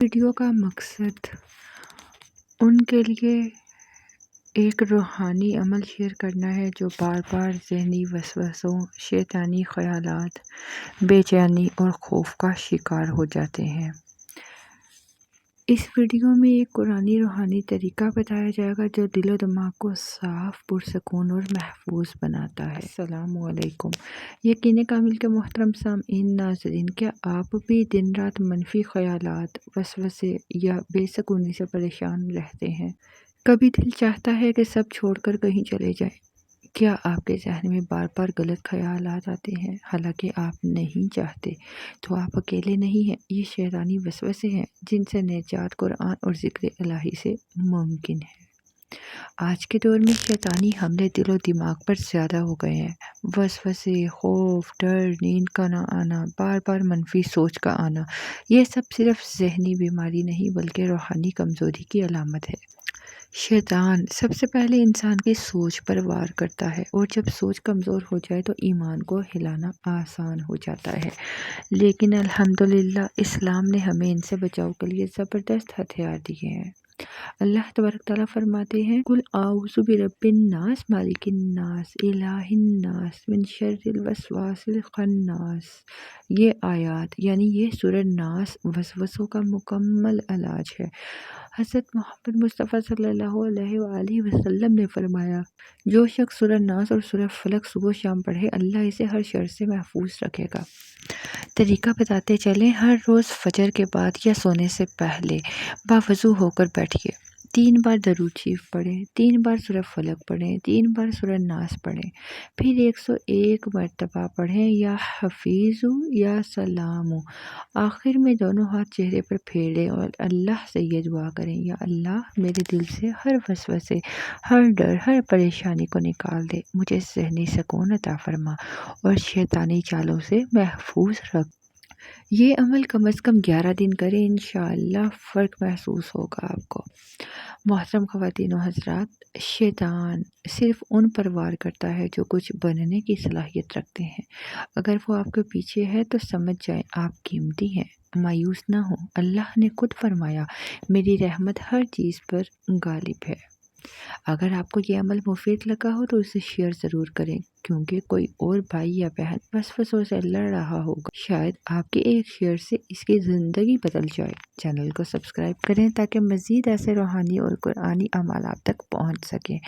Video کا مقصد ان کے لیے ایک روحانی عمل شیئر کرنا ہے جو بار بار ذہنی وسوسوں، شیطانی خیالات، بے چینی اور خوف کا شکار ہو جاتے ہیں۔ اس ویڈیو میں ایک قرآنی روحانی طریقہ بتایا جائے گا جو دل و دماغ کو صاف، پرسکون اور محفوظ بناتا ہے۔ السلام علیکم۔ یقین کامل کے محترم سامعین، ناظرین، کیا آپ بھی دن رات منفی خیالات، وسوسے یا بے سکونی سے پریشان رہتے ہیں؟ کبھی دل چاہتا ہے کہ سب چھوڑ کر کہیں چلے جائیں۔ کیا آپ کے ذہن میں بار بار غلط خیالات آتے ہیں؟ حالانکہ آپ نہیں چاہتے، تو آپ اکیلے نہیں ہیں۔ یہ شیطانی وسوسے ہیں جن سے نجات قرآن اور ذکر الہی سے ممکن ہے۔ آج کے دور میں شیطانی حملے دل و دماغ پر زیادہ ہو گئے ہیں۔ وسوسے، خوف، ڈر، نیند کا نہ آنا، بار بار منفی سوچ کا آنا، یہ سب صرف ذہنی بیماری نہیں بلکہ روحانی کمزوری کی علامت ہے۔ شیطان سب سے پہلے انسان کی سوچ پر وار کرتا ہے، اور جب سوچ کمزور ہو جائے تو ایمان کو ہلانا آسان ہو جاتا ہے۔ لیکن الحمدللہ اسلام نے ہمیں ان سے بچاؤ کے لیے زبردست ہتھیار دیے ہیں۔ اللہ تبارک تعالیٰ فرماتے ہیں، قُلْ أَعُوذُ بِرَبِّ النَّاسِ مَالِكِ النَّاسِ إِلَٰهِ النَّاسِ مِن شَرِّ الْوَسْوَاسِ الْخَنَّاسِ۔ یہ آیات یعنی یہ سورہ ناس وسوسوں کا مکمل علاج ہے۔ حضرت محمد مصطفیٰ صلی اللہ علیہ وآلہ وسلم نے فرمایا، جو شخص سورہ ناس اور سورہ فلق صبح و شام پڑھے، اللہ اسے ہر شر سے محفوظ رکھے گا۔ طریقہ بتاتے چلیں، ہر روز فجر کے بعد یا سونے سے پہلے باوضو ہو کر بیٹھیے، 3 بار درود شریف پڑھیں، 3 بار سورہ فلق پڑھیں، 3 بار سورہ ناس پڑھیں، پھر 101 مرتبہ پڑھیں یا حفیظ یا سلام۔ آخر میں دونوں ہاتھ چہرے پر پھیریں اور اللہ سے یہ دعا کریں، یا اللہ میرے دل سے ہر وسوسے، ہر ڈر، ہر پریشانی کو نکال دے، مجھے ذہنی سکون عطا فرما اور شیطانی چالوں سے محفوظ رکھ۔ یہ عمل کم از کم 11 دن کریں، انشاءاللہ فرق محسوس ہوگا آپ کو۔ محترم خواتین و حضرات، شیطان صرف ان پر وار کرتا ہے جو کچھ بننے کی صلاحیت رکھتے ہیں۔ اگر وہ آپ کے پیچھے ہے تو سمجھ جائیں آپ قیمتی ہیں، مایوس نہ ہوں۔ اللہ نے خود فرمایا، میری رحمت ہر چیز پر غالب ہے۔ اگر آپ کو یہ عمل مفید لگا ہو تو اسے شیئر ضرور کریں، کیونکہ کوئی اور بھائی یا بہن وسوسوں سے لڑ رہا ہوگا۔ شاید آپ کے ایک شیئر سے اس کی زندگی بدل جائے۔ چینل کو سبسکرائب کریں تاکہ مزید ایسے روحانی اور قرآنی اعمال آپ تک پہنچ سکیں۔